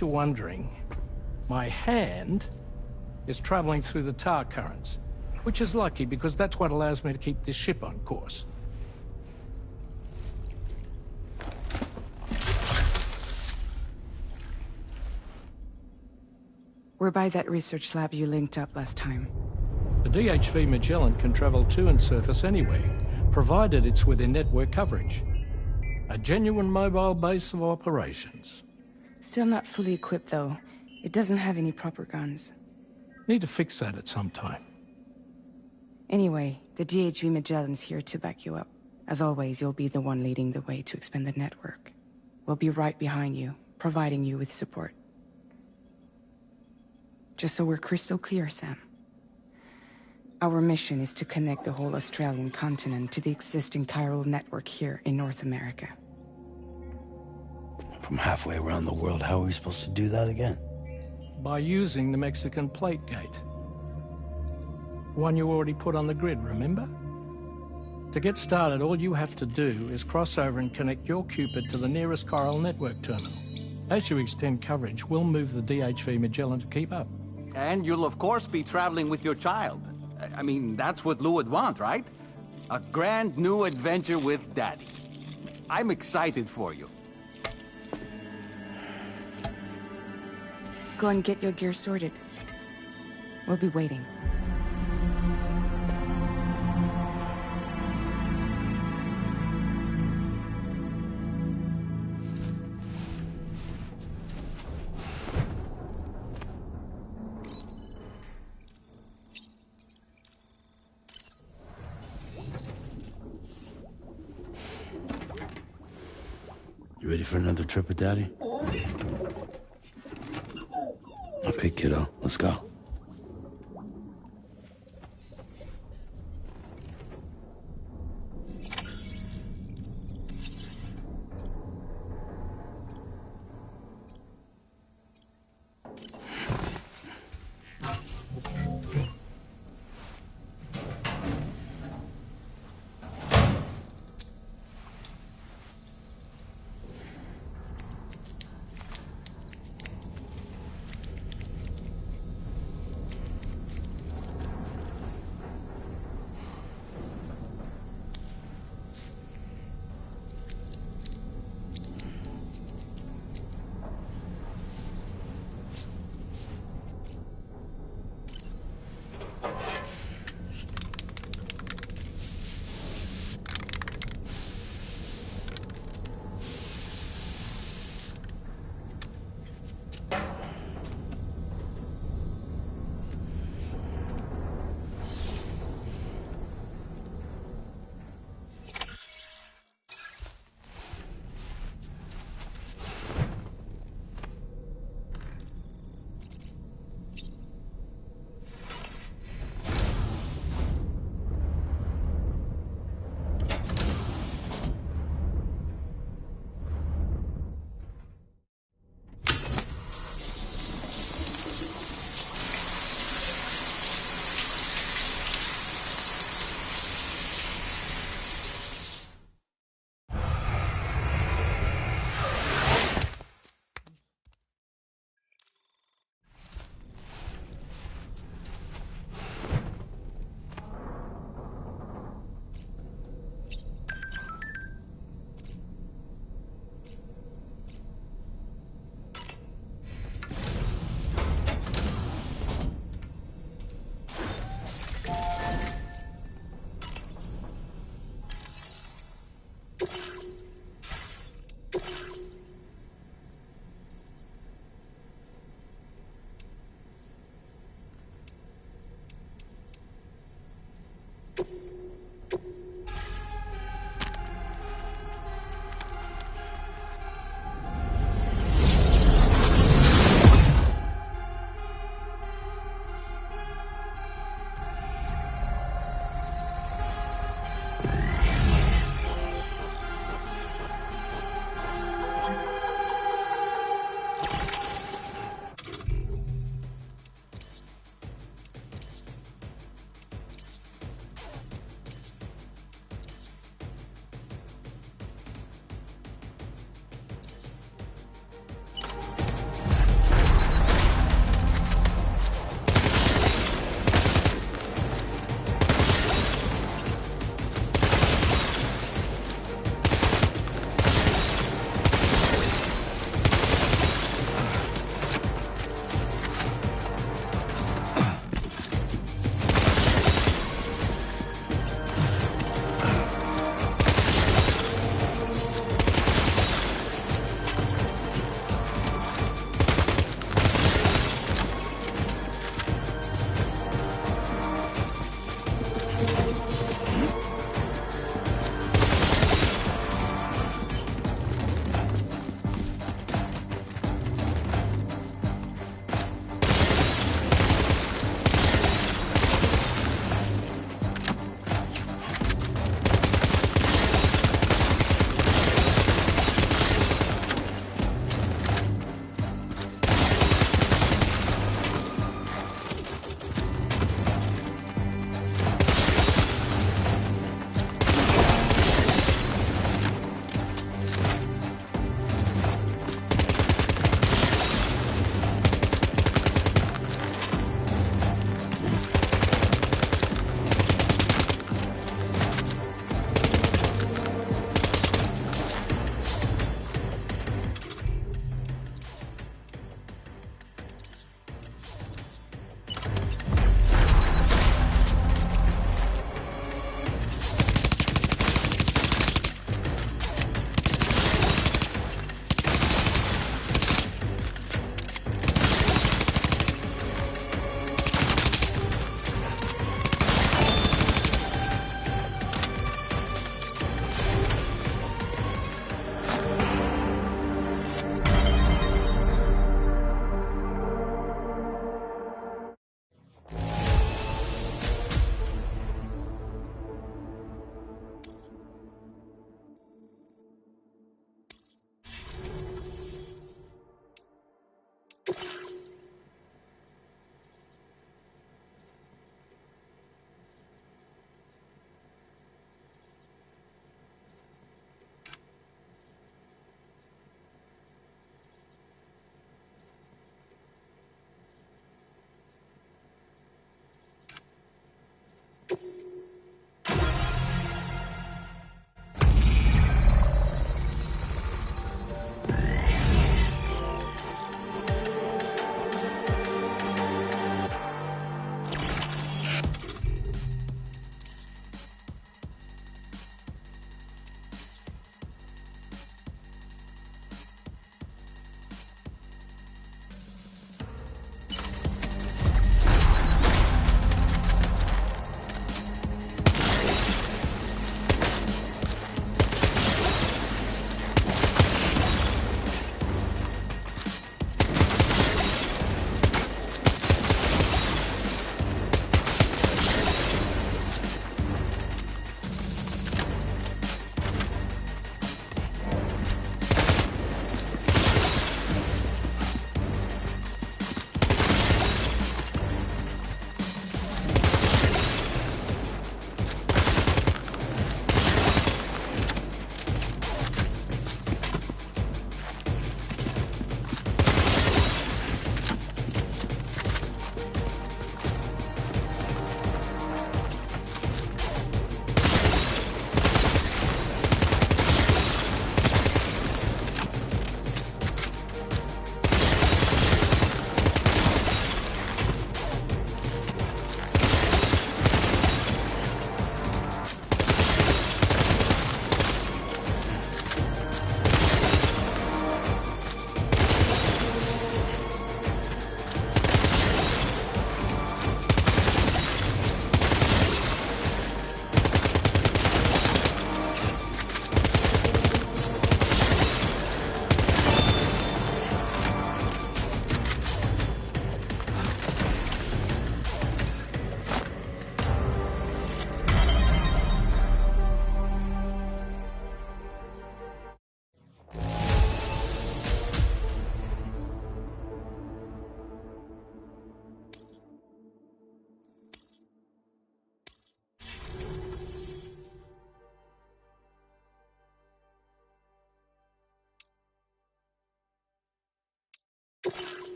You're wondering, my hand is traveling through the tar currents, which is lucky because that's what allows me to keep this ship on course. We're by that research lab you linked up last time. The DHV Magellan can travel to and surface anywhere, provided it's within network coverage. A genuine mobile base of operations. Still not fully equipped, though. It doesn't have any proper guns. Need to fix that at some time. Anyway, the DHV Magellan's here to back you up. As always, you'll be the one leading the way to expand the network. We'll be right behind you, providing you with support. Just so we're crystal clear, Sam. Our mission is to connect the whole Australian continent to the existing chiral network here in North America. From halfway around the world, how are we supposed to do that again? By using the Mexican plate gate. One you already put on the grid, remember? To get started, all you have to do is cross over and connect your Cupid to the nearest chiral network terminal. As you extend coverage, we'll move the DHV Magellan to keep up. And you'll of course be traveling with your child. I mean, that's what Lou would want, right? A grand new adventure with Daddy. I'm excited for you. Go and get your gear sorted. We'll be waiting. You ready for another trip with Daddy? Okay, kiddo, let's go.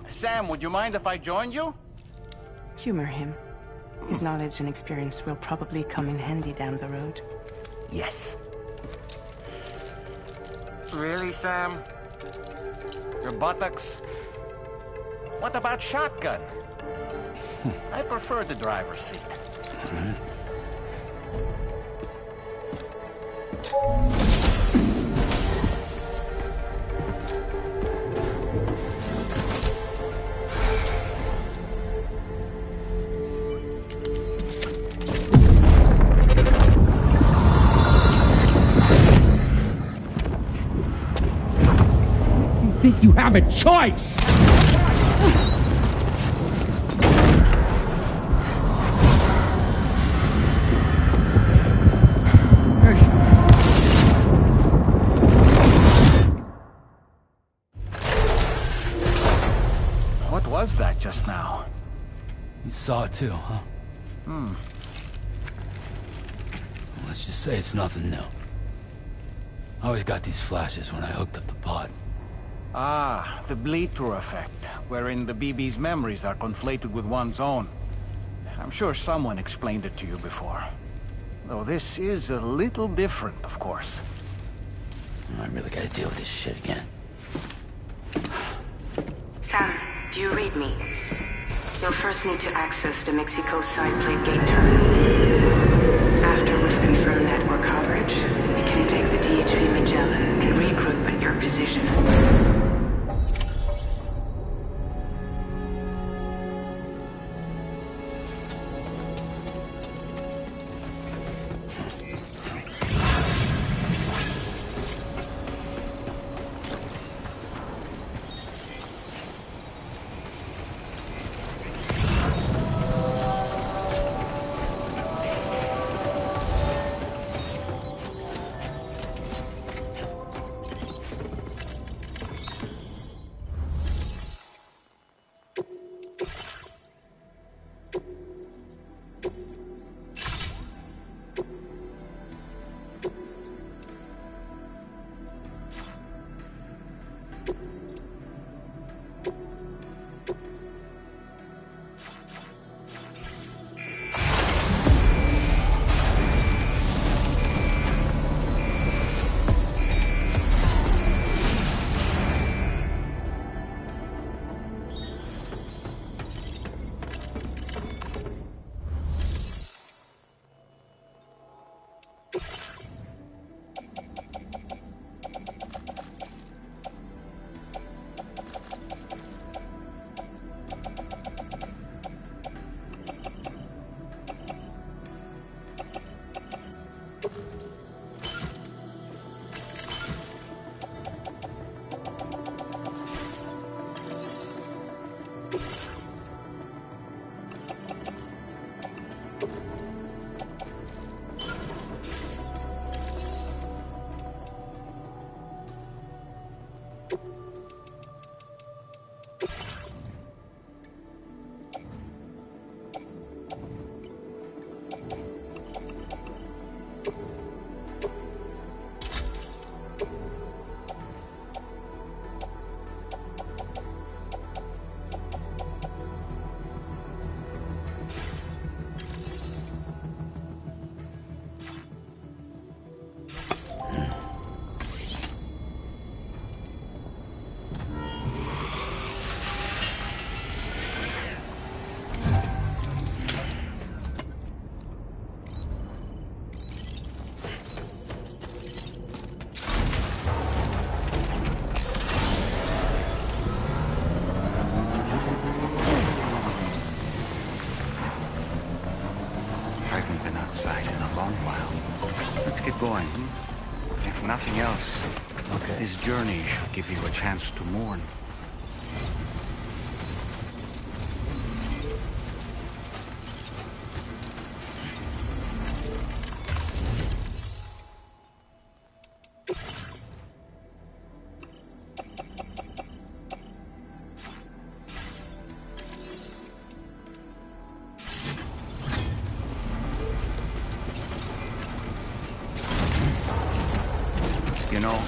Sam, would you mind if I joined you? Humor him. His knowledge and experience will probably come in handy down the road. Yes. Really, Sam? Your buttocks? What about shotgun? I prefer the driver's seat. Think you have a choice! What was that just now? You saw it too, huh? Let's just say it's nothing new. I always got these flashes when I hooked up the pod. Ah, the bleed-through effect, wherein the BB's memories are conflated with one's own. I'm sure someone explained it to you before. Though this is a little different, of course. I really gotta deal with this shit again. Sam, do you read me? You'll first need to access the Mexico side plate gate terminal. After we've confirmed network coverage, we can take the DHV Magellan and regroup at your position. Going. If nothing else, Okay. this journey should give you a chance to mourn. You know,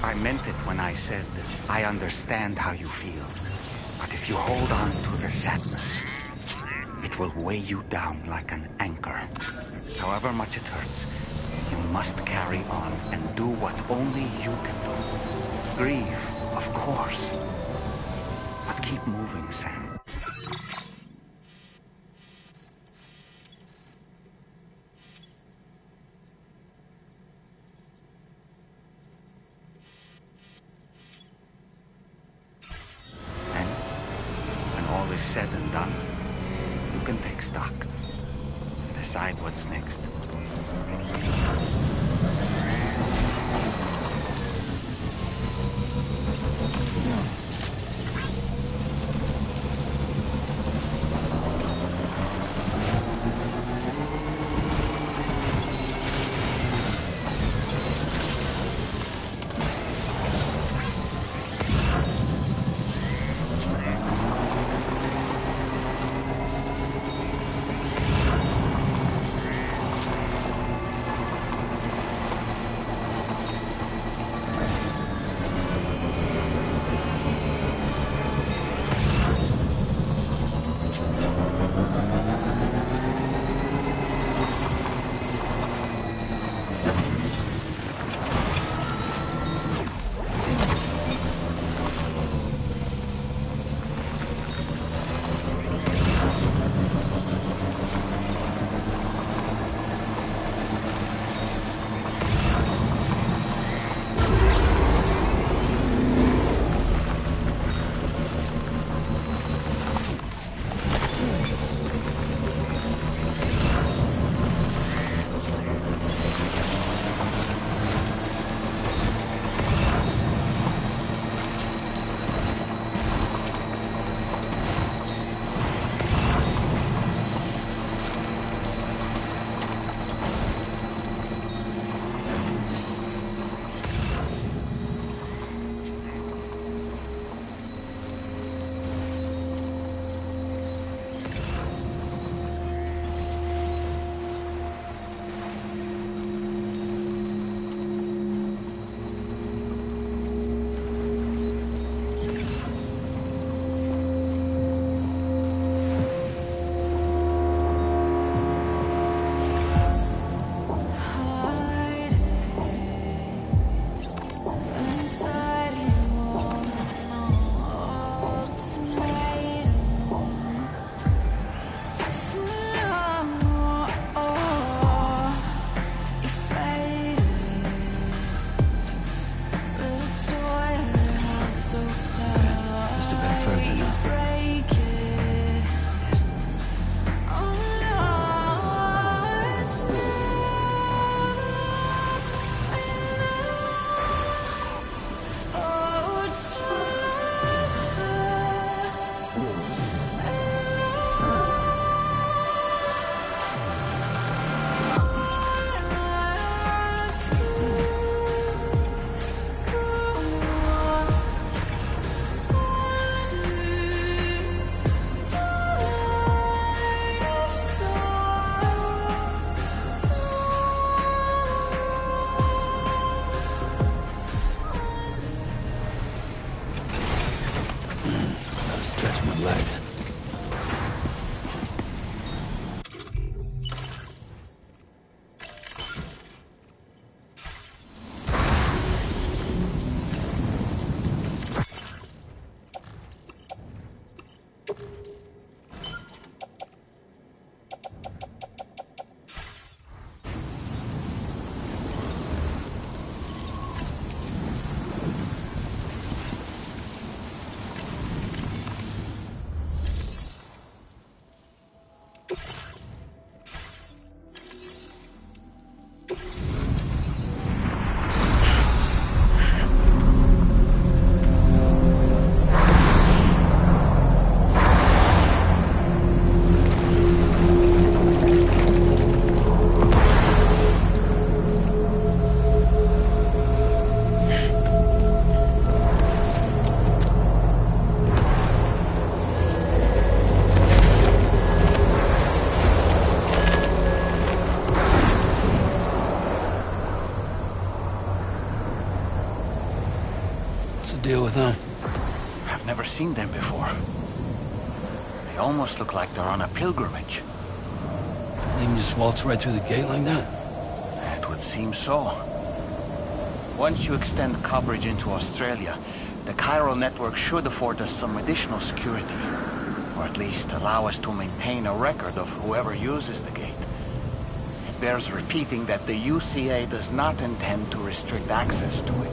I meant it when I said that I understand how you feel. But if you hold on to the sadness, it will weigh you down like an anchor. However much it hurts, you must carry on and do what only you can do. Grieve, of course. But keep moving, Sam. Is said and done, you can take stock and decide what's next. Deal with them. I've never seen them before. They almost look like they're on a pilgrimage. They can just waltz right through the gate like that? It would seem so. Once you extend coverage into Australia, the chiral network should afford us some additional security. Or at least allow us to maintain a record of whoever uses the gate. It bears repeating that the UCA does not intend to restrict access to it.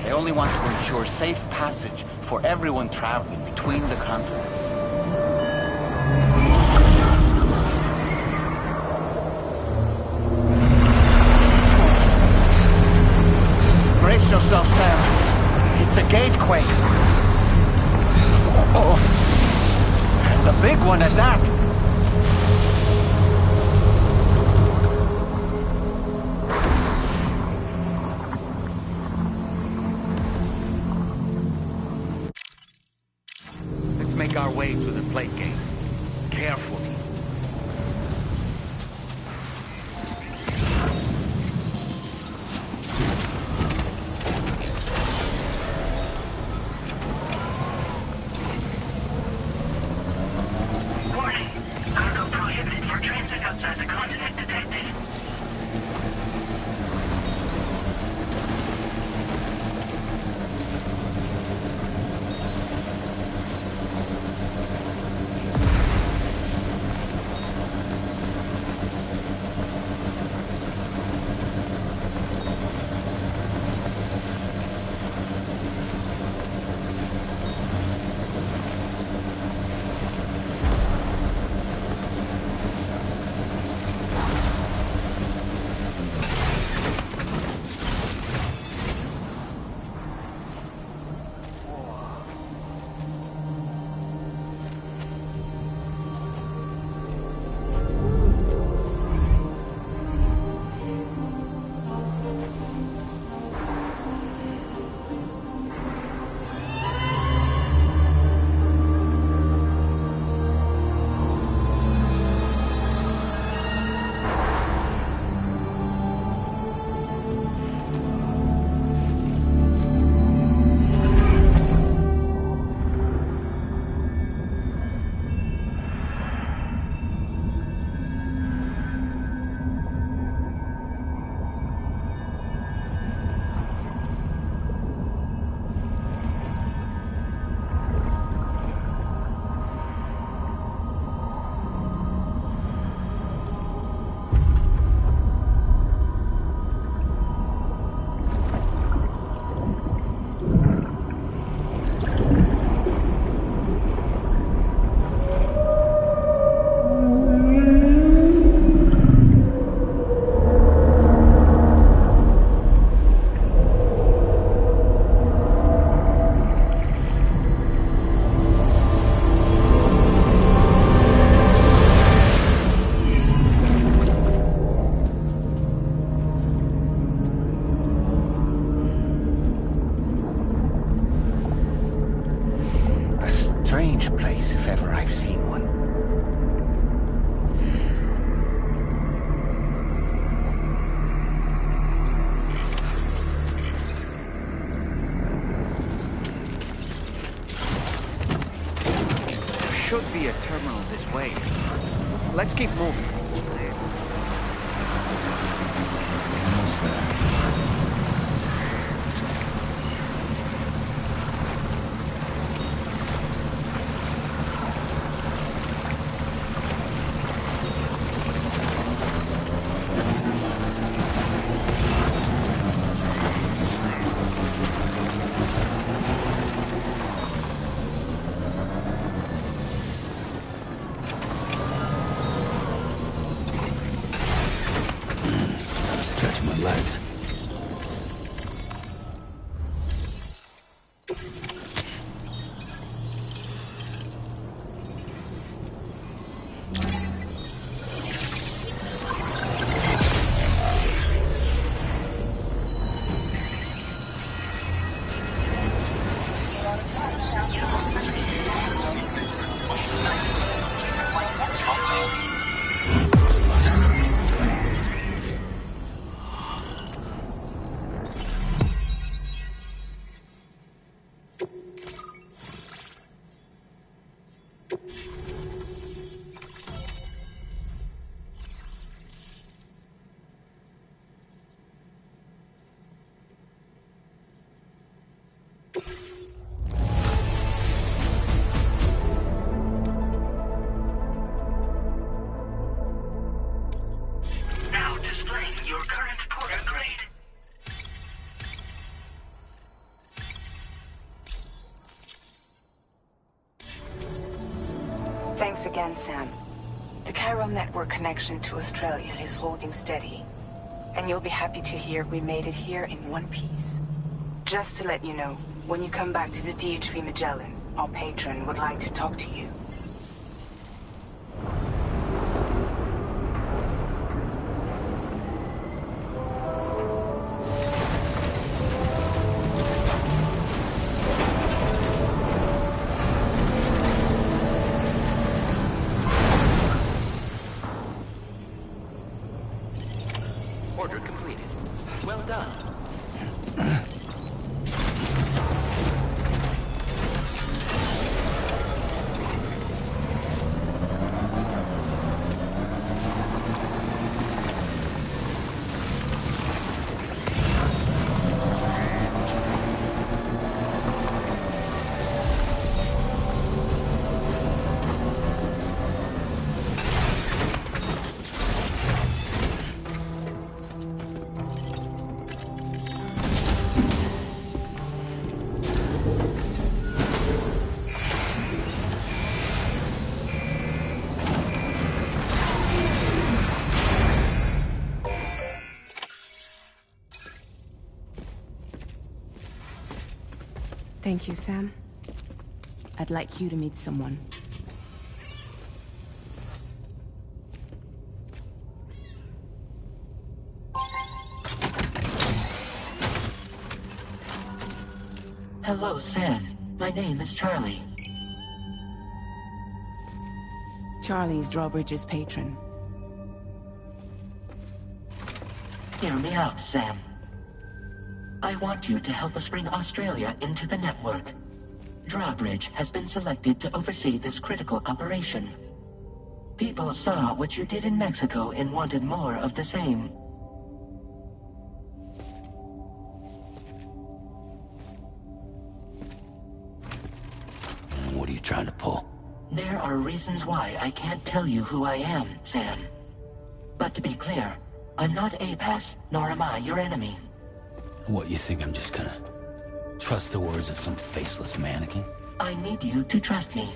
They only want to ensure safe passage for everyone traveling between the continents. Brace yourself, Sam. It's a gatequake. Oh, and a big one at that. Make our way to the plate gate. Carefully. Warning. Cargo prohibited for transit outside the continent detected. Strange place, if ever I've seen one. There should be a terminal this way. Let's keep moving. Almost there. understand, Sam. The Chiral network connection to Australia is holding steady. And you'll be happy to hear we made it here in one piece. Just to let you know, when you come back to the DHV Magellan, our patron would like to talk to you. Order completed. Well done. Thank you, Sam. I'd like you to meet someone. Hello, Sam. My name is Charlie. Charlie's Drawbridge's patron. Hear me out, Sam. I want you to help us bring Australia into the network. Drawbridge has been selected to oversee this critical operation. People saw what you did in Mexico and wanted more of the same. What are you trying to pull? There are reasons why I can't tell you who I am, Sam. But to be clear, I'm not APAS, nor am I your enemy. What, you think I'm just gonna trust the words of some faceless mannequin? I need you to trust me.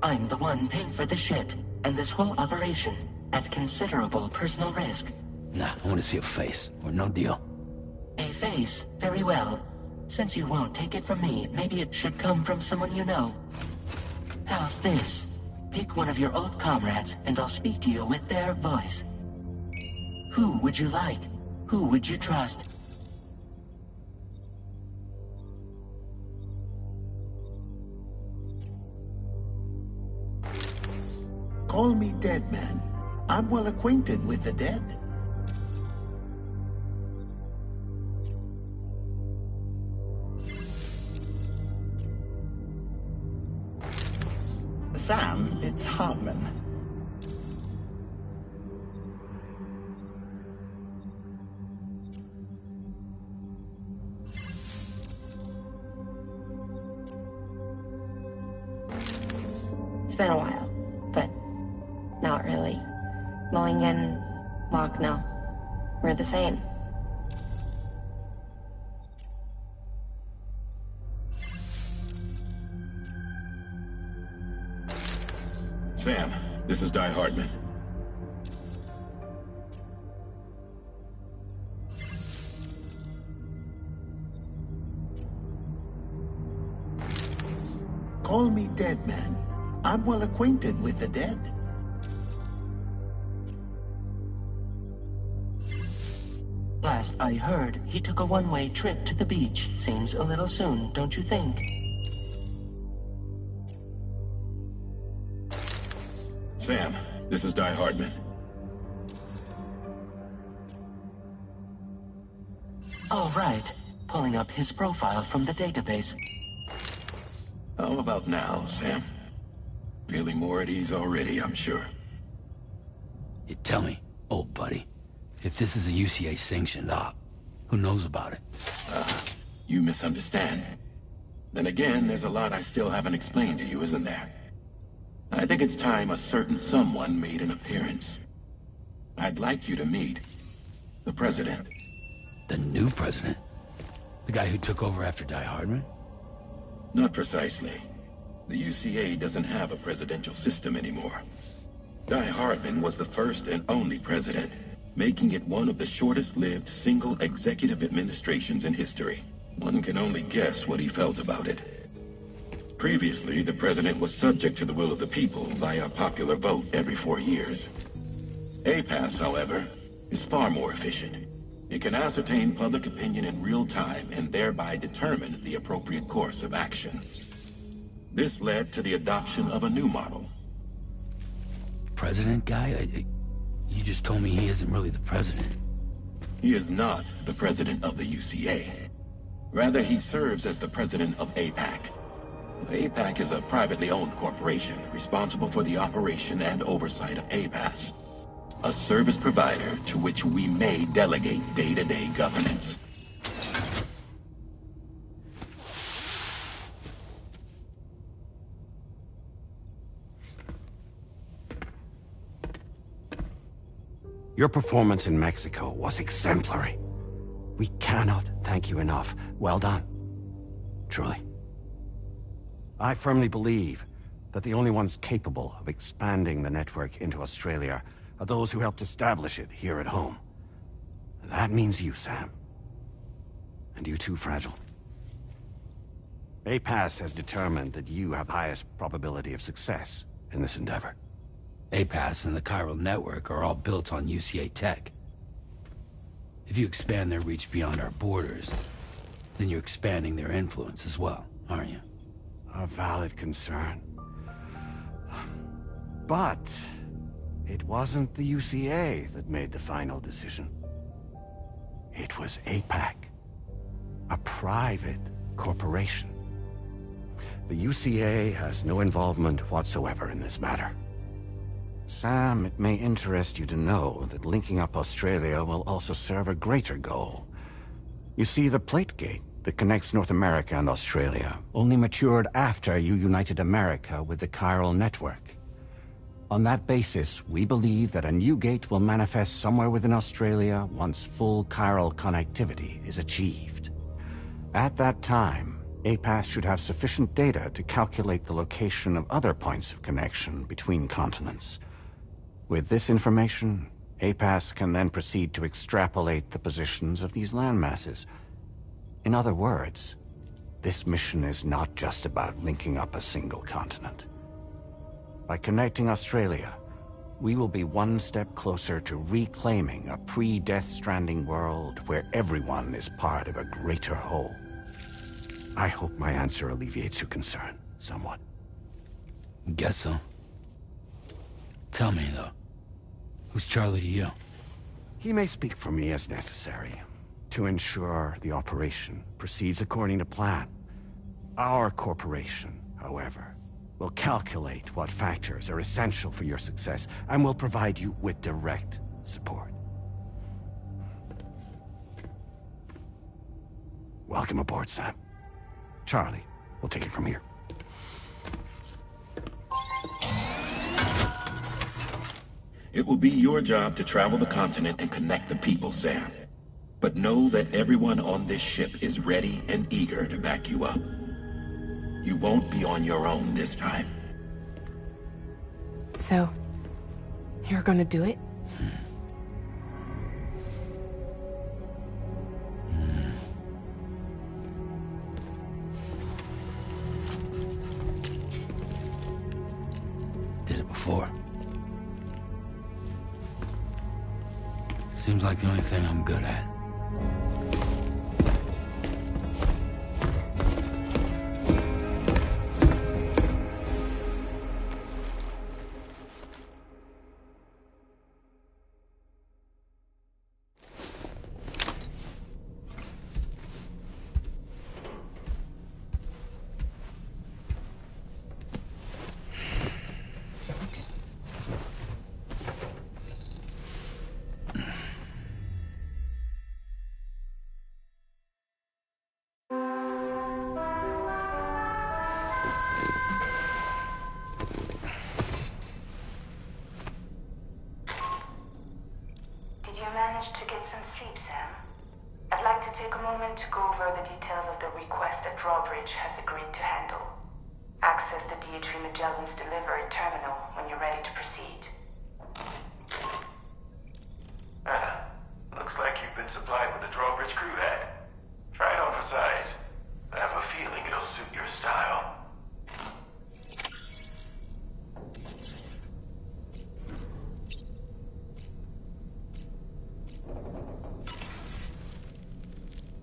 I'm the one paying for the shit, and this whole operation, at considerable personal risk. Nah, I want to see a face, or no deal. A face? Very well. Since you won't take it from me, maybe it should come from someone you know. How's this? Pick one of your old comrades, and I'll speak to you with their voice. Who would you like? Who would you trust? Call me Dead Man. I'm well acquainted with the dead. Sam, it's Hartman. It's been a while, but not really. Mulligan, Locke, no. We're the same. Sam, this is Di Hartman. Call me Dead Man. I'm well acquainted with the dead. Last I heard, he took a one-way trip to the beach. Seems a little soon, don't you think? Sam, this is Di Hartman. All right. Pulling up his profile from the database. How about now, Sam? Feeling more at ease already, I'm sure. You tell me, old buddy, if this is a UCA-sanctioned op, who knows about it? You misunderstand. Then again, there's a lot I still haven't explained to you, isn't there? I think it's time a certain someone made an appearance. I'd like you to meet the President. The new president? The guy who took over after Di Hartman? Not precisely. The UCA doesn't have a presidential system anymore. Guy Hardman was the first and only president, making it one of the shortest-lived single executive administrations in history. One can only guess what he felt about it. Previously, the president was subject to the will of the people via popular vote every 4 years. APAS, however, is far more efficient. It can ascertain public opinion in real time and thereby determine the appropriate course of action. This led to the adoption of a new model. President guy? You just told me he isn't really the president. He is not the president of the UCA. Rather, he serves as the president of APAC. APAC is a privately owned corporation responsible for the operation and oversight of APAS, a service provider to which we may delegate day-to-day governance. Your performance in Mexico was exemplary. We cannot thank you enough. Well done. Truly. I firmly believe that the only ones capable of expanding the network into Australia are those who helped establish it here at home. That means you, Sam. And you too, Fragile. APAS has determined that you have the highest probability of success in this endeavor. APAS and the chiral network are all built on UCA tech. If you expand their reach beyond our borders, then you're expanding their influence as well, aren't you? A valid concern. But it wasn't the UCA that made the final decision. It was APAC, a private corporation. The UCA has no involvement whatsoever in this matter. Sam, it may interest you to know that linking up Australia will also serve a greater goal. You see, the plate gate that connects North America and Australia only matured after you united America with the chiral network. On that basis, we believe that a new gate will manifest somewhere within Australia once full chiral connectivity is achieved. At that time, APAS should have sufficient data to calculate the location of other points of connection between continents. With this information, APAS can then proceed to extrapolate the positions of these landmasses. In other words, this mission is not just about linking up a single continent. By connecting Australia, we will be one step closer to reclaiming a pre-Death Stranding world where everyone is part of a greater whole. I hope my answer alleviates your concern somewhat. Guess so. Tell me, though, who's Charlie to you? He may speak for me as necessary, to ensure the operation proceeds according to plan. Our corporation, however, will calculate what factors are essential for your success, and will provide you with direct support. Welcome aboard, Sam. Charlie, we'll take it from here. It will be your job to travel the continent and connect the people, Sam. But know that everyone on this ship is ready and eager to back you up. You won't be on your own this time. So, you're gonna do it? Did it before. Seems like the only thing I'm good at. Managed to get some sleep, Sam? I'd like to take a moment to go over the details of the request that Drawbridge has agreed to handle. Access the DHV Magellan's delivery terminal when you're ready to proceed.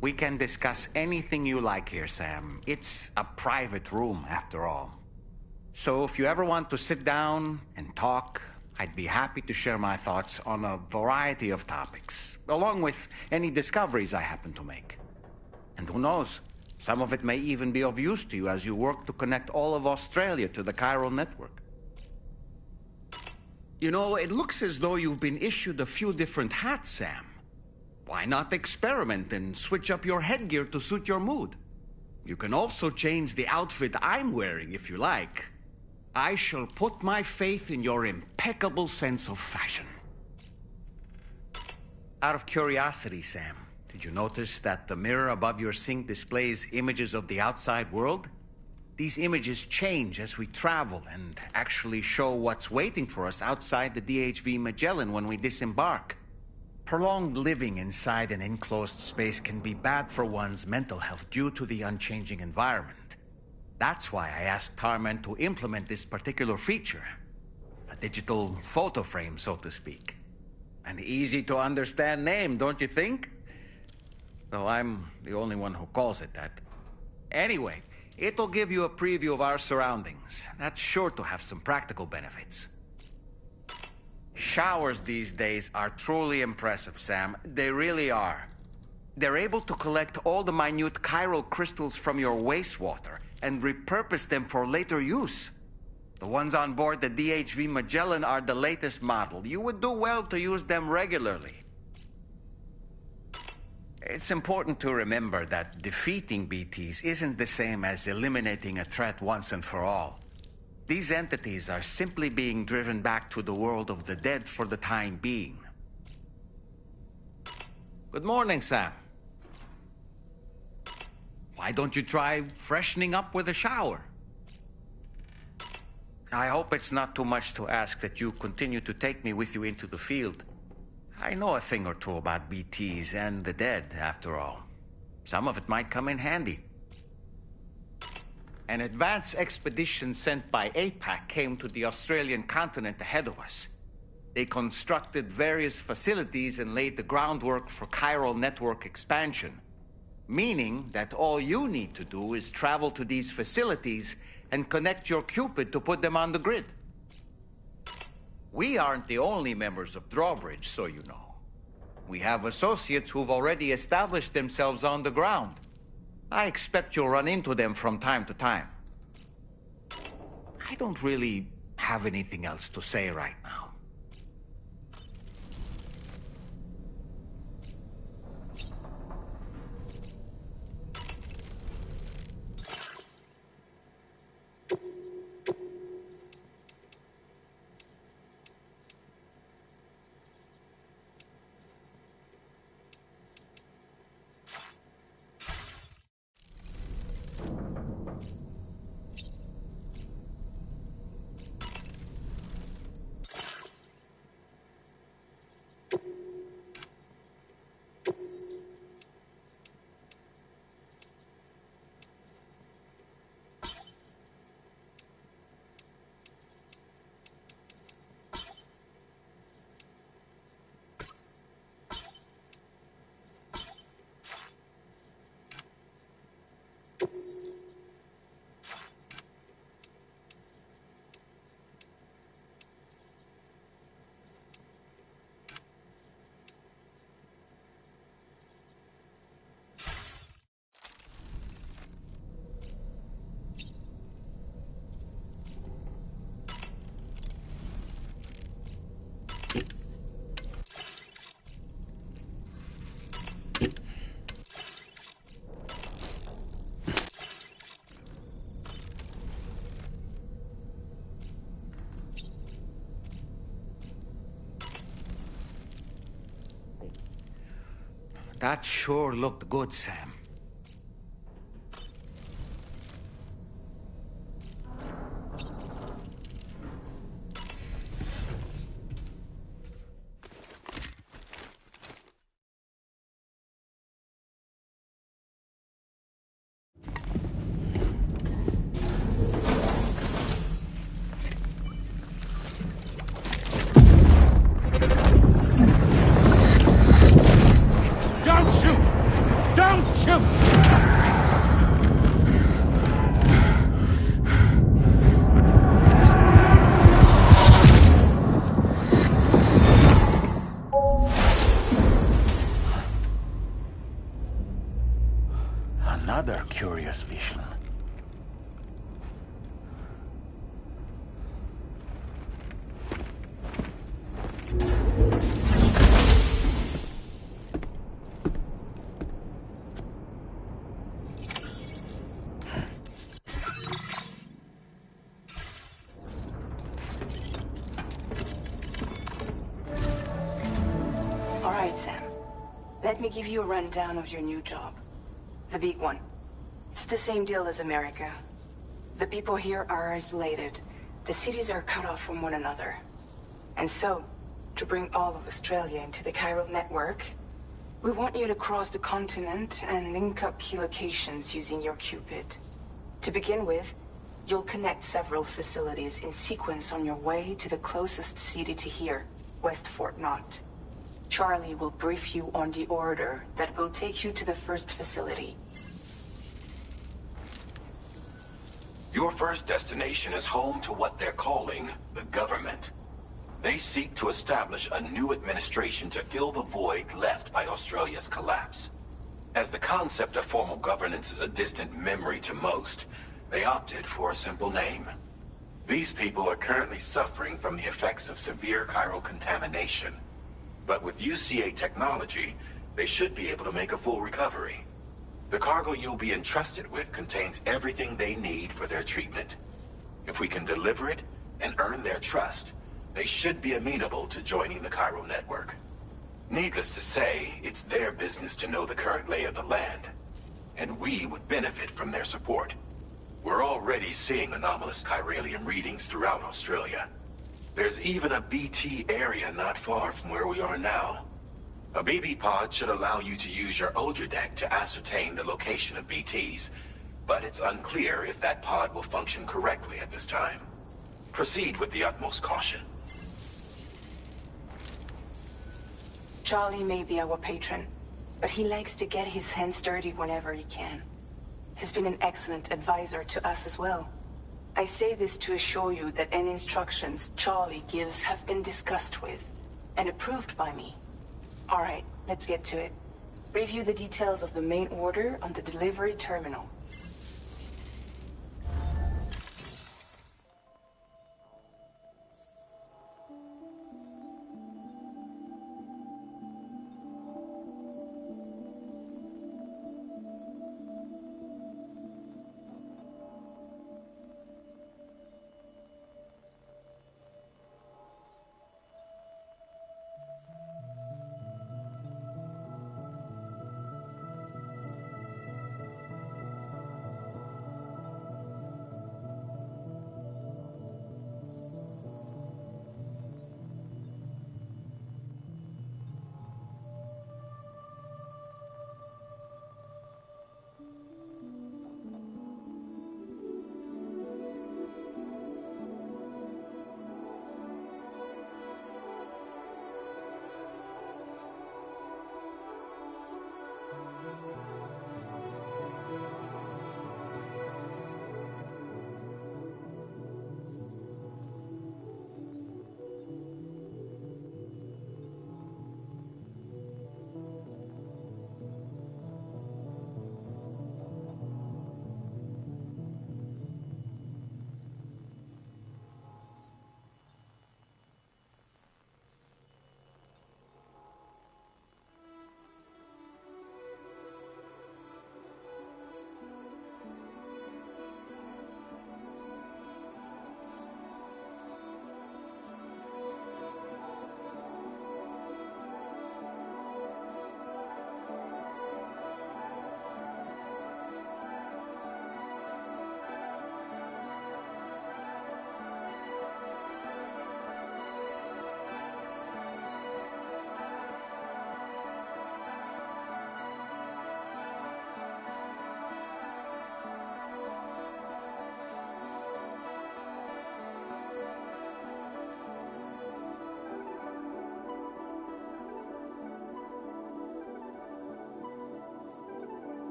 We can discuss anything you like here, Sam. It's a private room, after all. So if you ever want to sit down and talk, I'd be happy to share my thoughts on a variety of topics, along with any discoveries I happen to make. And who knows, some of it may even be of use to you as you work to connect all of Australia to the chiral network. You know, it looks as though you've been issued a few different hats, Sam. Why not experiment and switch up your headgear to suit your mood? You can also change the outfit I'm wearing if you like. I shall put my faith in your impeccable sense of fashion. Out of curiosity, Sam, did you notice that the mirror above your sink displays images of the outside world? These images change as we travel and actually show what's waiting for us outside the DHV Magellan when we disembark. Prolonged living inside an enclosed space can be bad for one's mental health due to the unchanging environment. That's why I asked Tarman to implement this particular feature. A digital photo frame, so to speak. An easy-to-understand name, don't you think? Though I'm the only one who calls it that. Anyway, it'll give you a preview of our surroundings. That's sure to have some practical benefits. Showers these days are truly impressive, Sam. They really are. They're able to collect all the minute chiral crystals from your wastewater and repurpose them for later use. The ones on board the DHV Magellan are the latest model. You would do well to use them regularly. It's important to remember that defeating BTs isn't the same as eliminating a threat once and for all. These entities are simply being driven back to the world of the dead for the time being. Good morning, Sam. Why don't you try freshening up with a shower? I hope it's not too much to ask that you continue to take me with you into the field. I know a thing or two about BTs and the dead, after all. Some of it might come in handy. An advance expedition sent by APAC came to the Australian continent ahead of us. They constructed various facilities and laid the groundwork for chiral network expansion, meaning that all you need to do is travel to these facilities and connect your Cupid to put them on the grid. We aren't the only members of Drawbridge, so you know. We have associates who've already established themselves on the ground. I expect you'll run into them from time to time. I don't really have anything else to say right now. That sure looked good, Sam. Don't shoot! Don't another curious vision. All right, Sam. Let me give you a rundown of your new job. The big one. It's the same deal as America. The people here are isolated. The cities are cut off from one another. And so, to bring all of Australia into the chiral network, we want you to cross the continent and link up key locations using your Cupid. To begin with, you'll connect several facilities in sequence on your way to the closest city to here, West Fort Knott. Charlie will brief you on the order that will take you to the first facility. Your first destination is home to what they're calling the government. They seek to establish a new administration to fill the void left by Australia's collapse. As the concept of formal governance is a distant memory to most, they opted for a simple name. These people are currently suffering from the effects of severe chiral contamination. But with UCA technology, they should be able to make a full recovery. The cargo you'll be entrusted with contains everything they need for their treatment. If we can deliver it and earn their trust, they should be amenable to joining the chiral network. Needless to say, it's their business to know the current lay of the land, and we would benefit from their support. We're already seeing anomalous chiralium readings throughout Australia. There's even a BT area not far from where we are now. A BB pod should allow you to use your Ultra deck to ascertain the location of BTs, but it's unclear if that pod will function correctly at this time. Proceed with the utmost caution. Charlie may be our patron, but he likes to get his hands dirty whenever he can. He's been an excellent advisor to us as well. I say this to assure you that any instructions Charlie gives have been discussed with and approved by me. All right, let's get to it. Review the details of the main order on the delivery terminal.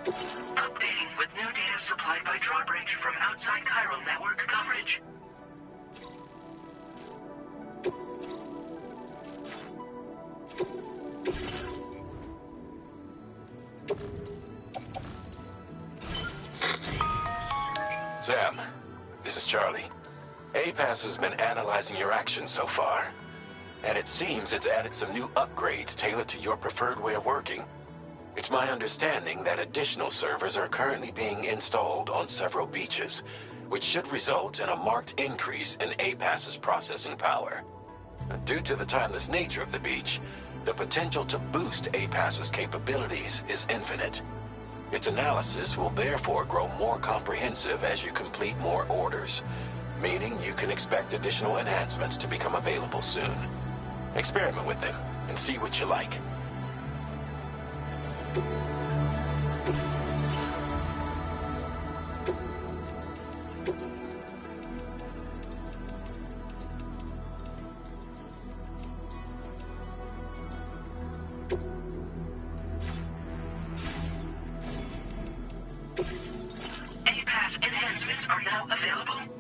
Updating with new data supplied by drawbridge from outside chiral network coverage. Sam, this is Charlie. APAS has been analyzing your actions so far, and it seems it's added some new upgrades tailored to your preferred way of working. It's my understanding that additional servers are currently being installed on several beaches, which should result in a marked increase in APAS's processing power. Due to the timeless nature of the beach, the potential to boost APAS's capabilities is infinite. Its analysis will therefore grow more comprehensive as you complete more orders, meaning you can expect additional enhancements to become available soon. Experiment with them and see what you like. APAS enhancements are now available.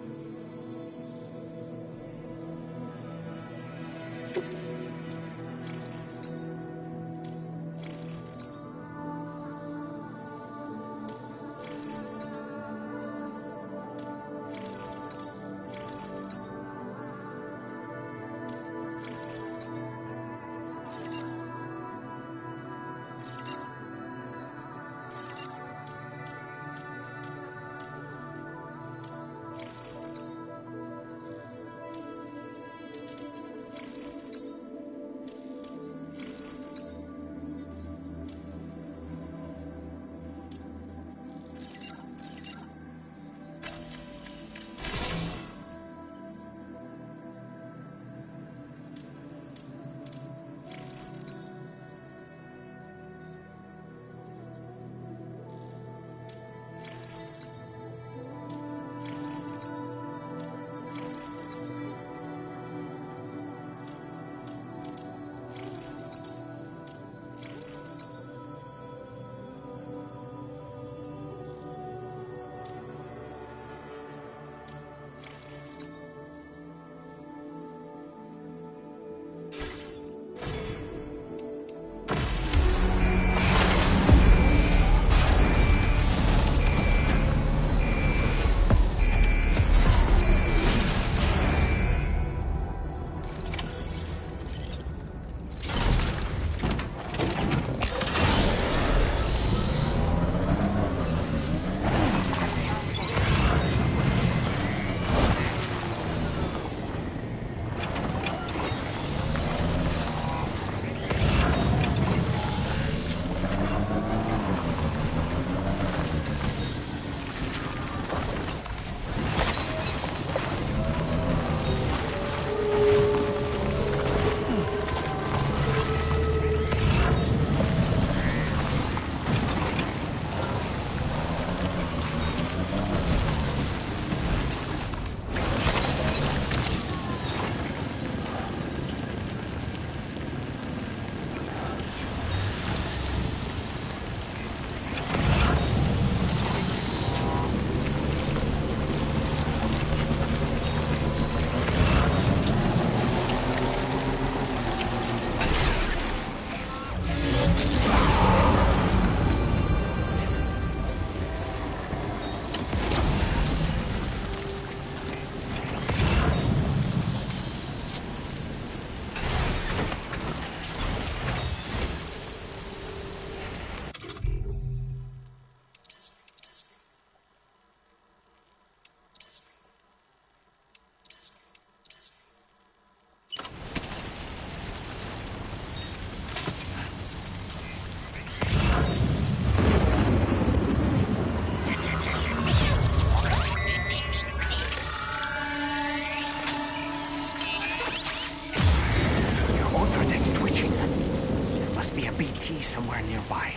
somewhere nearby.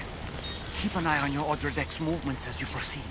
Keep an eye on your other deck's movements as you proceed.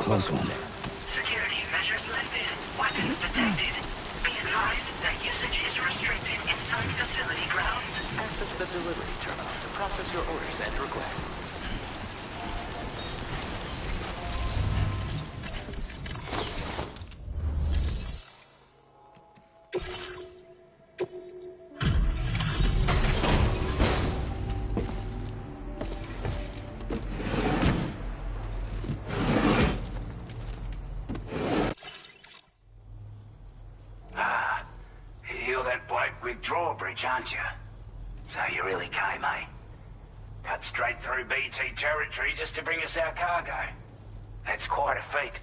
close one. Security measures lifted. Weapons detected. Be advised that usage is restricted inside facility grounds. Access the delivery terminal to process your orders and requests. Drawbridge, aren't you? So you really came, eh? Cut straight through BT territory just to bring us our cargo. That's quite a feat.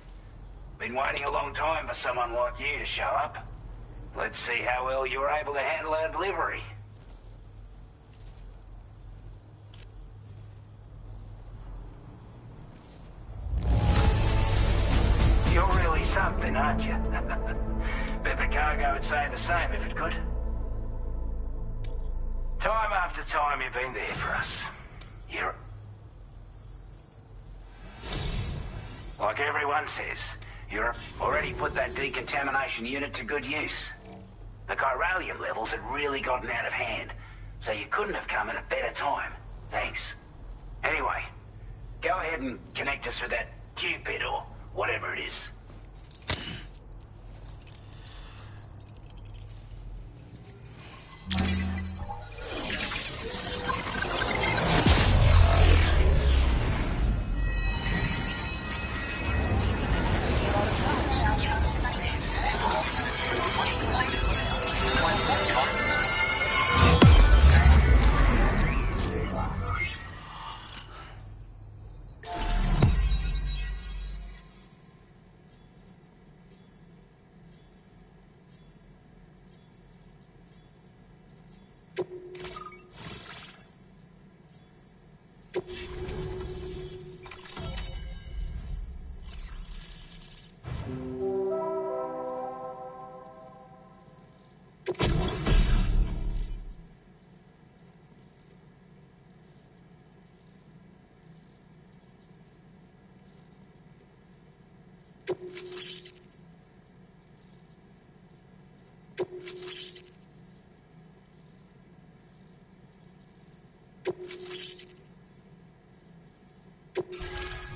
Been waiting a long time for someone like you to show up. Let's see how well you were able to handle our delivery. You're really something, aren't you? Bet the cargo would say the same if it could. Time after time you've been there for us. You're... Like everyone says, Europe already put that decontamination unit to good use. The chiralium levels had really gotten out of hand, so you couldn't have come at a better time. Thanks. Anyway, go ahead and connect us with that Cupid or whatever it is.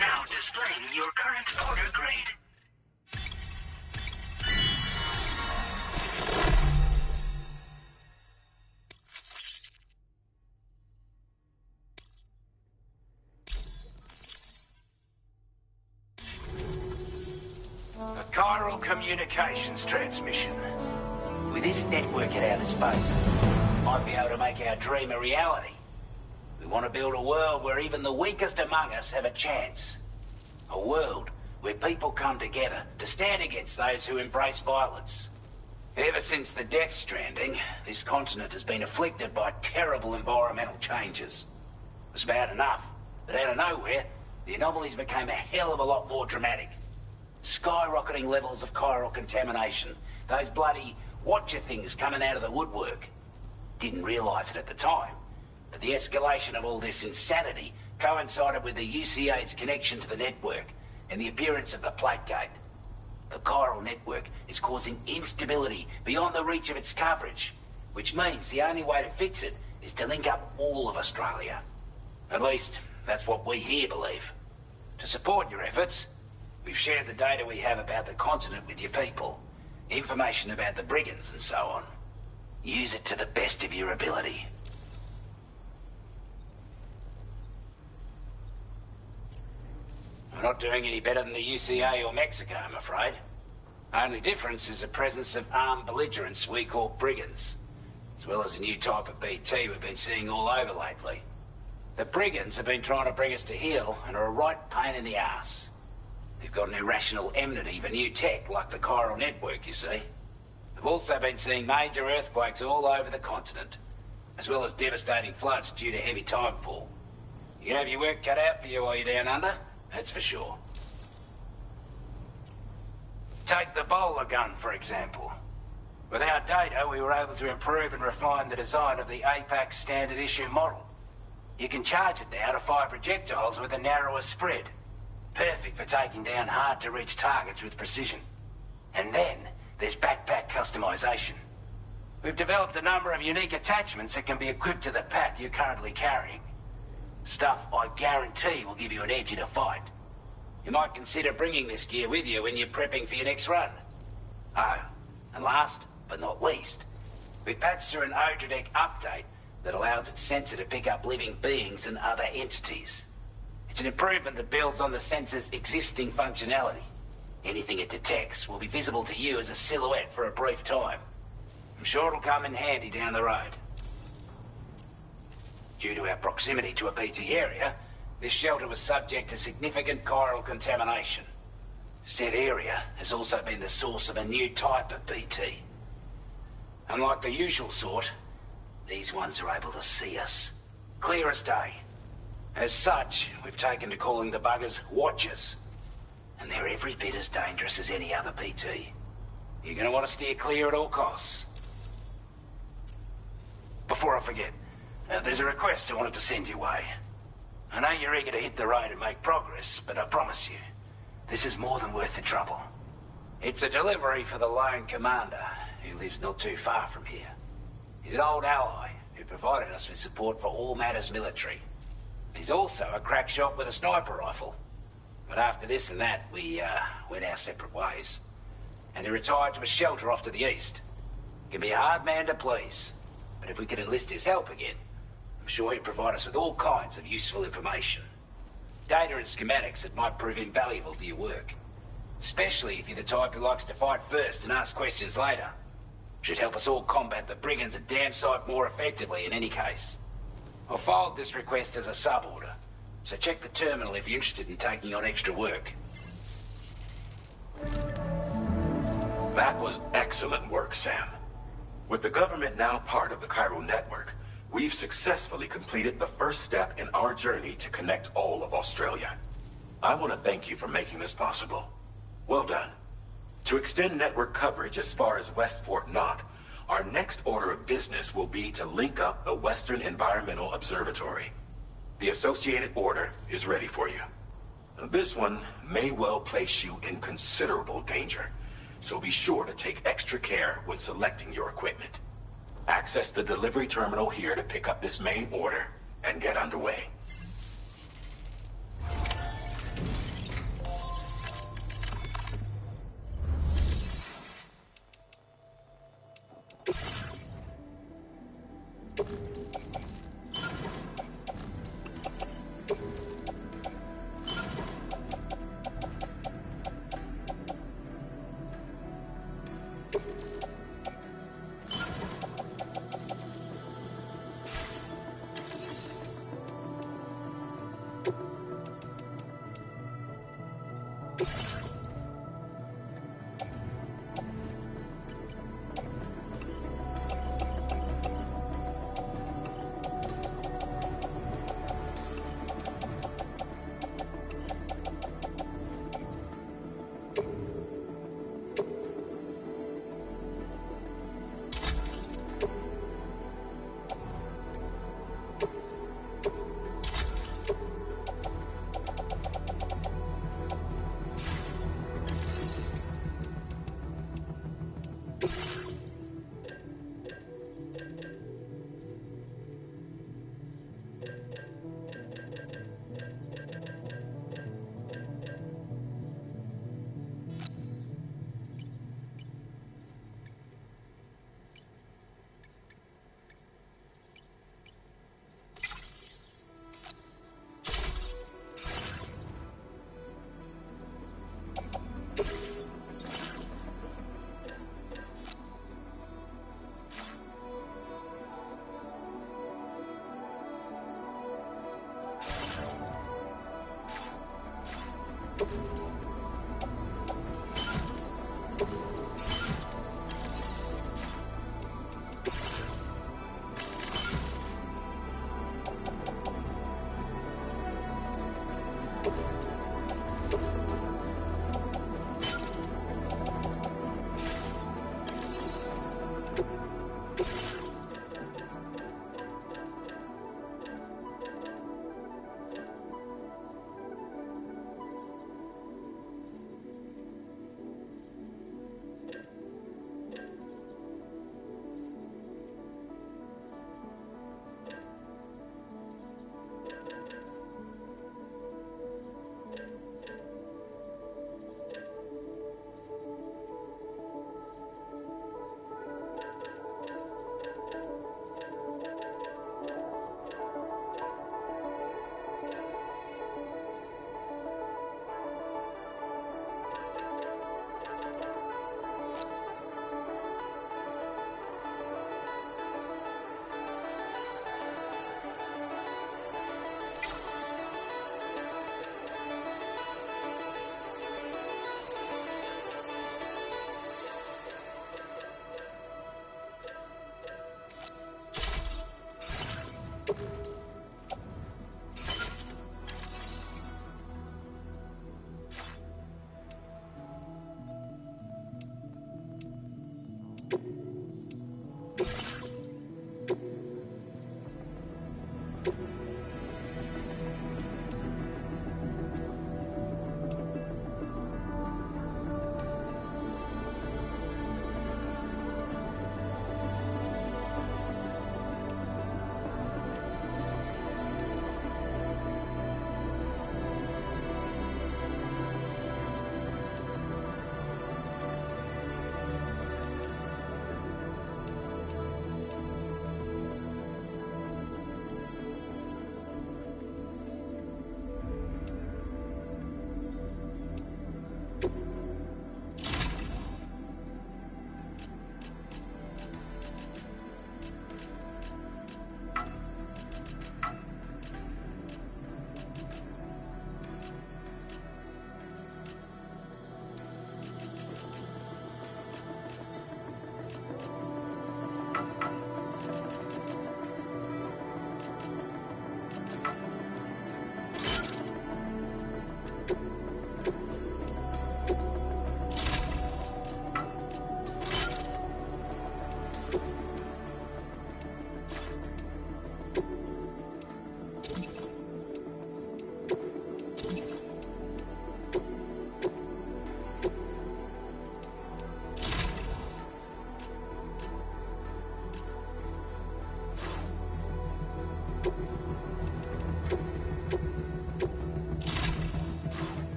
Now displaying your current order grade. A chiral communications transmission. With this network at our disposal, we might be able to make our dream a reality. We want to build a world where even the weakest among us have a chance. A world where people come together to stand against those who embrace violence. Ever since the death stranding, this continent has been afflicted by terrible environmental changes. It was bad enough, but out of nowhere, the anomalies became a hell of a lot more dramatic. Skyrocketing levels of chiral contamination. Those bloody watcher things coming out of the woodwork. Didn't realise it at the time, but the escalation of all this insanity coincided with the UCA's connection to the network and the appearance of the plate gate. The chiral network is causing instability beyond the reach of its coverage, which means the only way to fix it is to link up all of Australia. At least, that's what we here believe. To support your efforts, we've shared the data we have about the continent with your people. Information about the brigands and so on. Use it to the best of your ability. We're not doing any better than the UCA or Mexico, I'm afraid. Only difference is the presence of armed belligerents we call brigands, as well as a new type of BT we've been seeing all over lately. The brigands have been trying to bring us to heel and are a right pain in the ass. They've got an irrational enmity for new tech like the chiral network, you see. We've also been seeing major earthquakes all over the continent, as well as devastating floods due to heavy tidefall. You can have your work cut out for you while you're down under, that's for sure. Take the bowler gun, for example. With our data, we were able to improve and refine the design of the APAC standard issue model. You can charge it now to fire projectiles with a narrower spread. Perfect for taking down hard-to-reach targets with precision. And then, there's backpack customization. We've developed a number of unique attachments that can be equipped to the pack you're currently carrying. Stuff I guarantee will give you an edge in a fight. You might consider bringing this gear with you when you're prepping for your next run. Oh, and last but not least, we've patched through an Odradek update that allows its sensor to pick up living beings and other entities. It's an improvement that builds on the sensor's existing functionality. Anything it detects will be visible to you as a silhouette for a brief time. I'm sure it'll come in handy down the road. Due to our proximity to a BT area, this shelter was subject to significant chiral contamination. Said area has also been the source of a new type of BT. Unlike the usual sort, these ones are able to see us. Clear as day. As such, we've taken to calling the buggers Watchers. And they're every bit as dangerous as any other BT. You're gonna want to steer clear at all costs. Before I forget, there's a request I wanted to send your way. I know you're eager to hit the road and make progress, but I promise you, this is more than worth the trouble. It's a delivery for the lone commander, who lives not too far from here. He's an old ally who provided us with support for all matters military. He's also a crack shot with a sniper rifle. But after this and that, we went our separate ways. And he retired to a shelter off to the east. Can be a hard man to please, but if we could enlist his help again, I'm sure he'd provide us with all kinds of useful information. Data and schematics that might prove invaluable for your work. Especially if you're the type who likes to fight first and ask questions later. Should help us all combat the brigands a damn sight more effectively in any case. I'll forward this request as a sub-order, so check the terminal if you're interested in taking on extra work. That was excellent work, Sam. With the government now part of the Chiral network, we've successfully completed the first step in our journey to connect all of Australia. I want to thank you for making this possible. Well done. To extend network coverage as far as West Fort Knott, our next order of business will be to link up the Western Environmental Observatory. The associated order is ready for you. This one may well place you in considerable danger, so be sure to take extra care when selecting your equipment. Access the delivery terminal here to pick up this main order and get underway.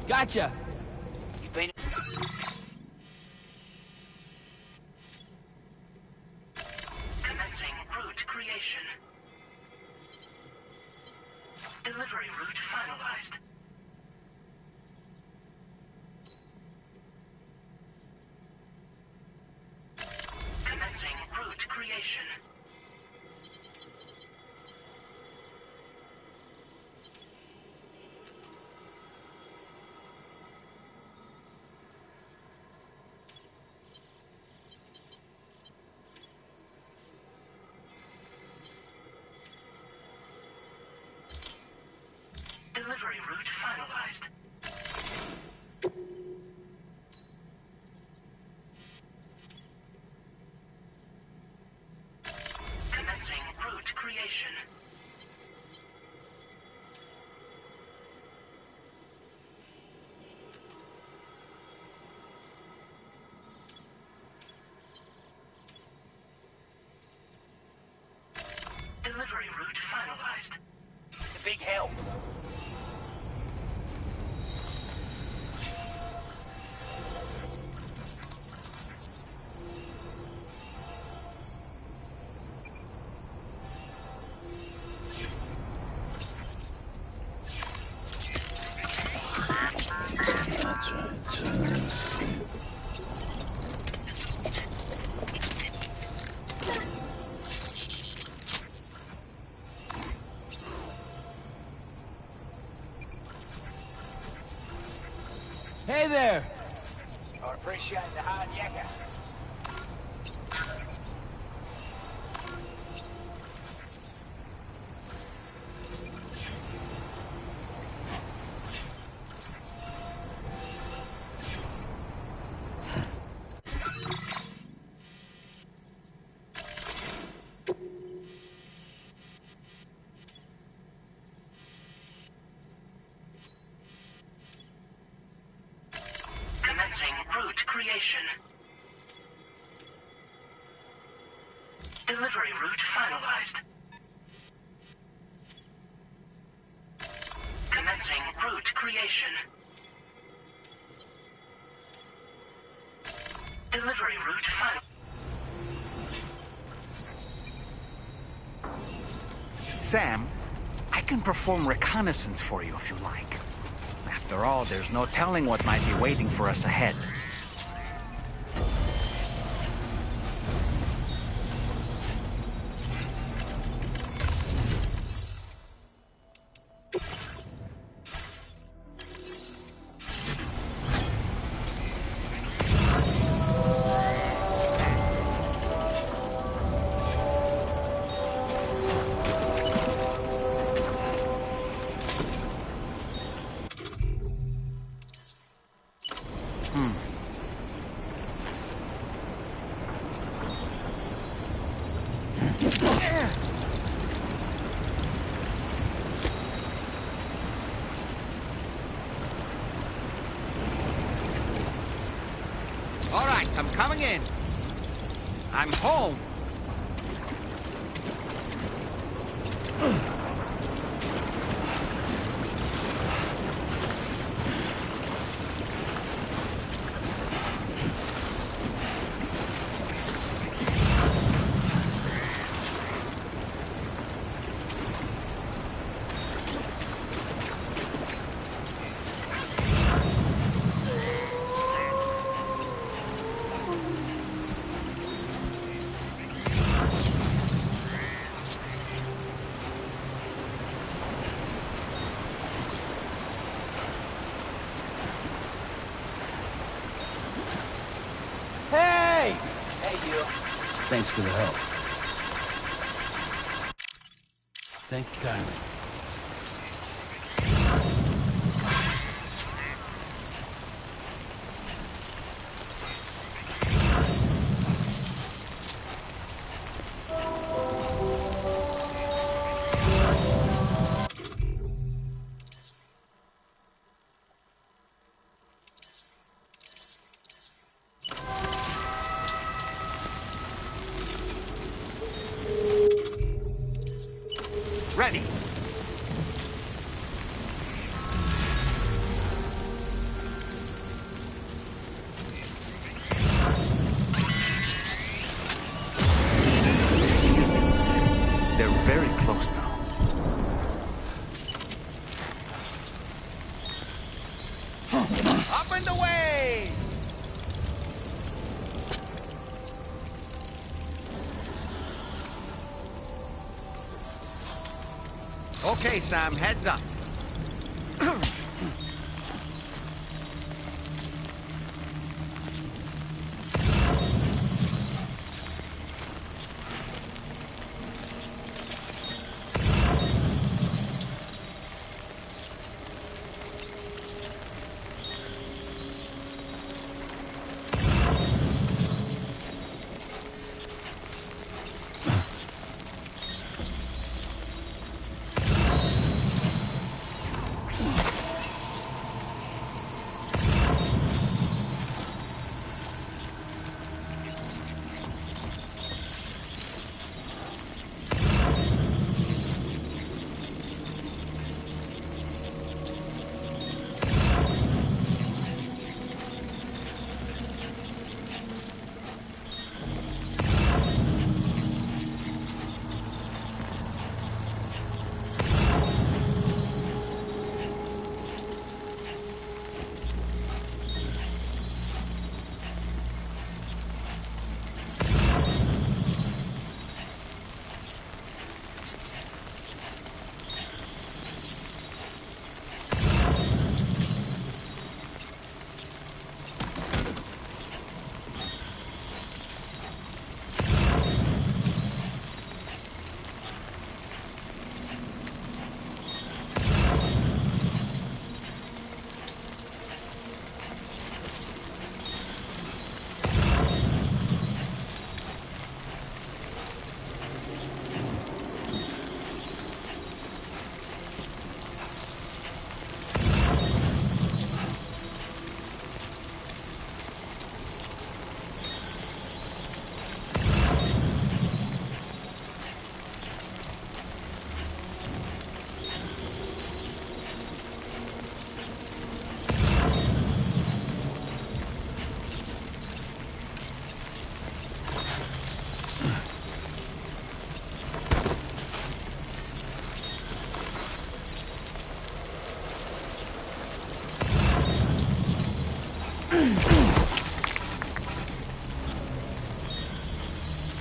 Gotcha! You've been... Commencing route creation. Delivery route finalized. Commencing route creation. Delivery route finalized. Commencing route creation. Delivery route finalized. It's a big help. Hey there! I appreciate the hard yakka. Commencing route creation. Delivery route finalized. Commencing route creation. Delivery route final. Sam, I can perform reconnaissance for you if you like. After all, there's no telling what might be waiting for us ahead. All right, I'm coming in. I'm home. Hey! Hey, you. Thanks for the help. Thank you kindly. Ready. They're very close now. Up and away! Okay, Sam, heads up.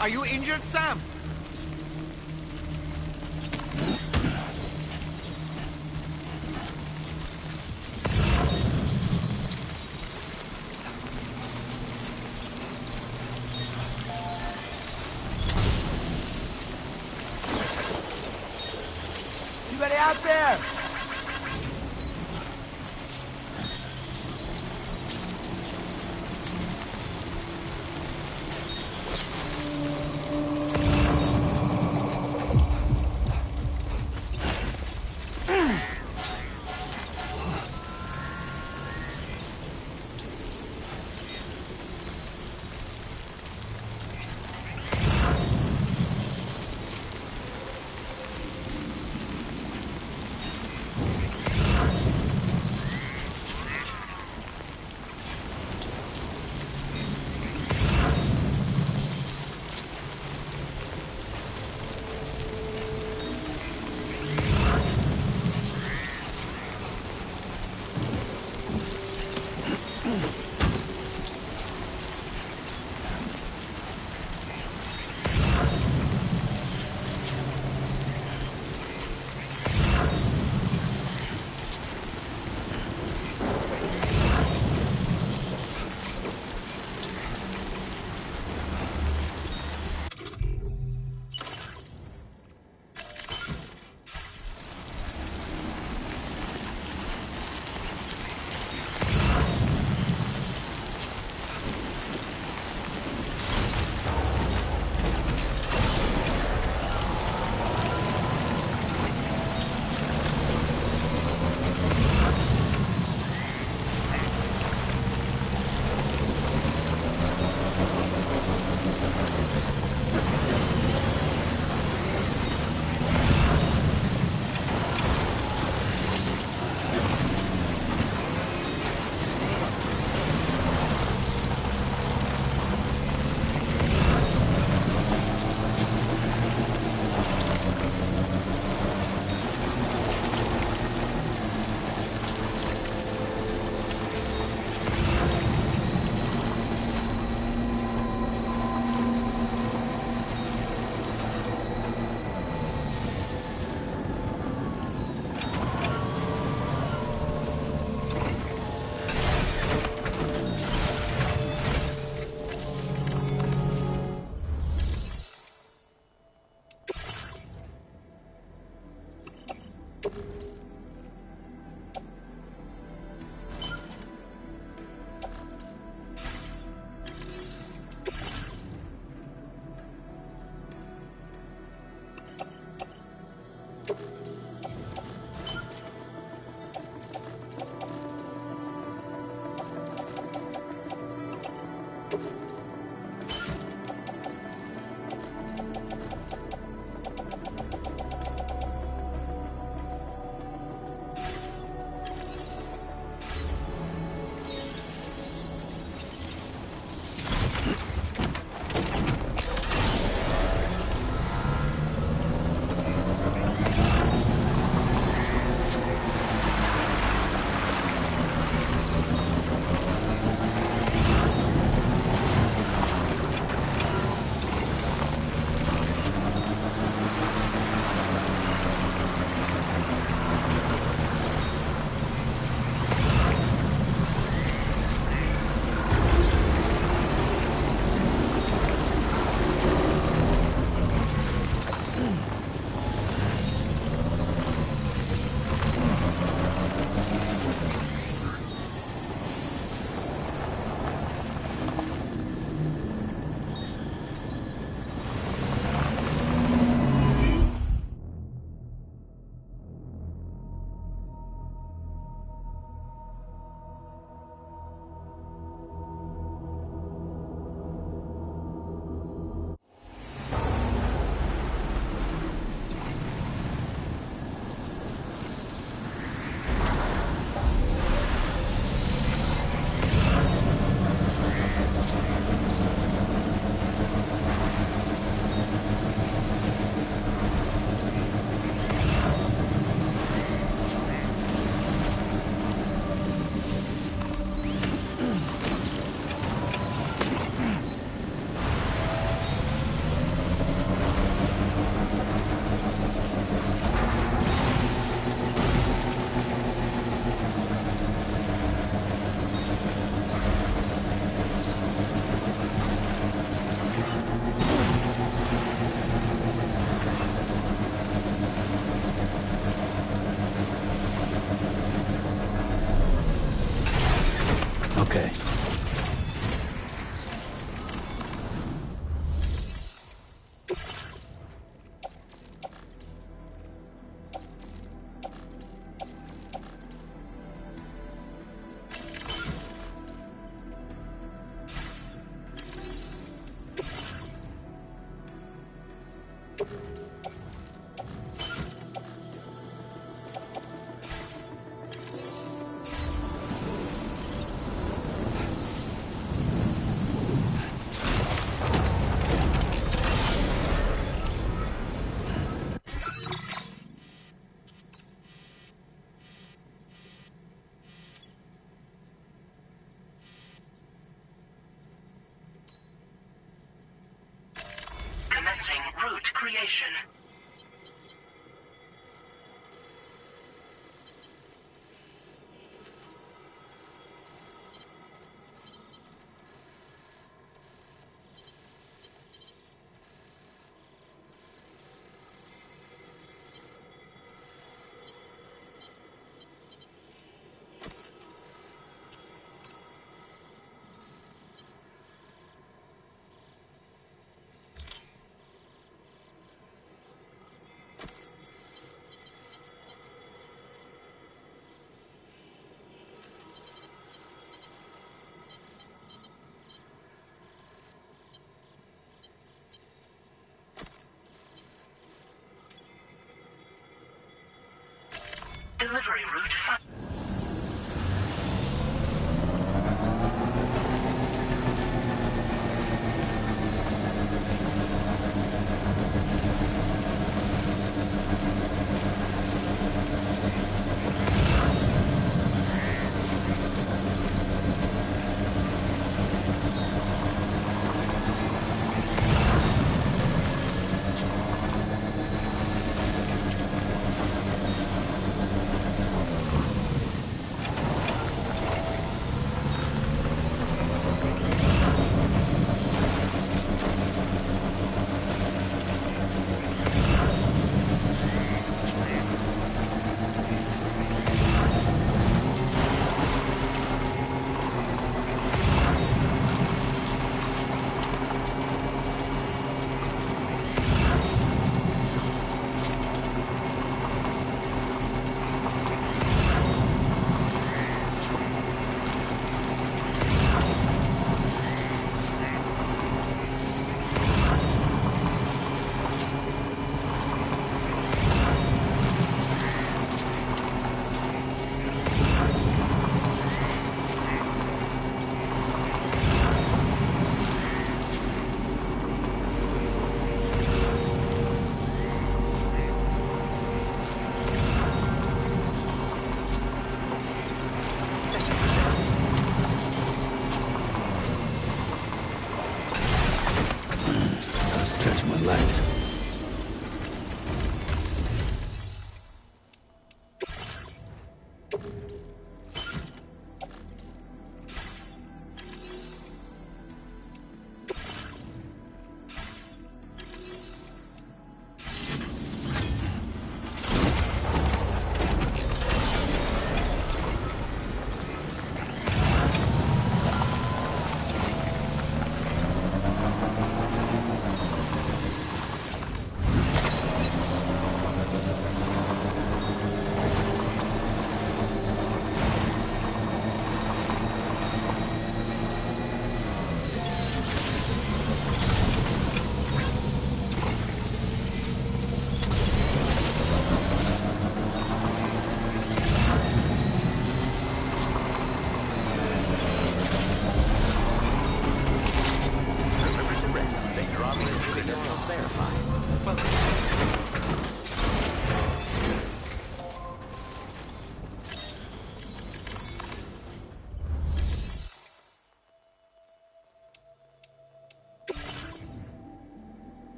Are you injured, Sam? Anybody out there? creation. Delivery route.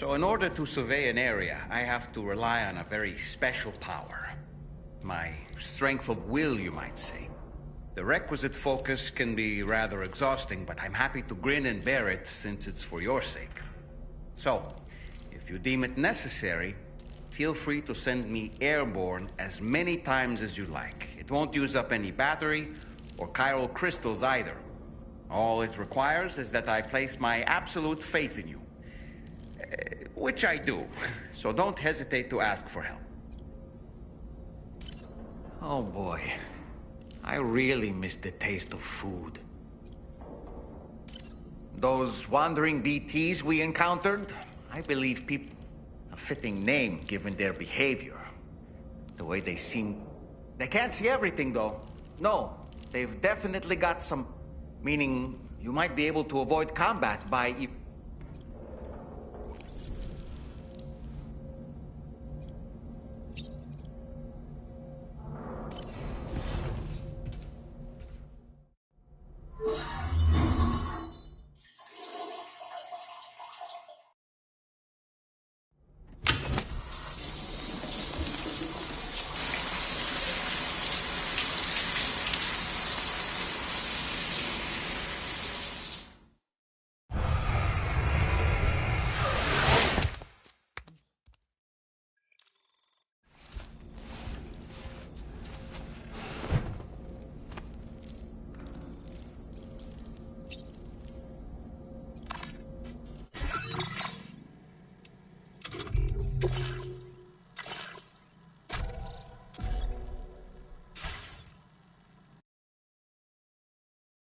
So in order to survey an area, I have to rely on a very special power. My strength of will, you might say. The requisite focus can be rather exhausting, but I'm happy to grin and bear it since it's for your sake. So, if you deem it necessary, feel free to send me airborne as many times as you like. It won't use up any battery or chiral crystals either. All it requires is that I place my absolute faith in you. Which I do, so don't hesitate to ask for help. Oh boy, I really miss the taste of food. Those wandering BTs we encountered, I believe people... a fitting name given their behavior. The way they seem... They can't see everything though. No, they've definitely got some... Meaning, you might be able to avoid combat by...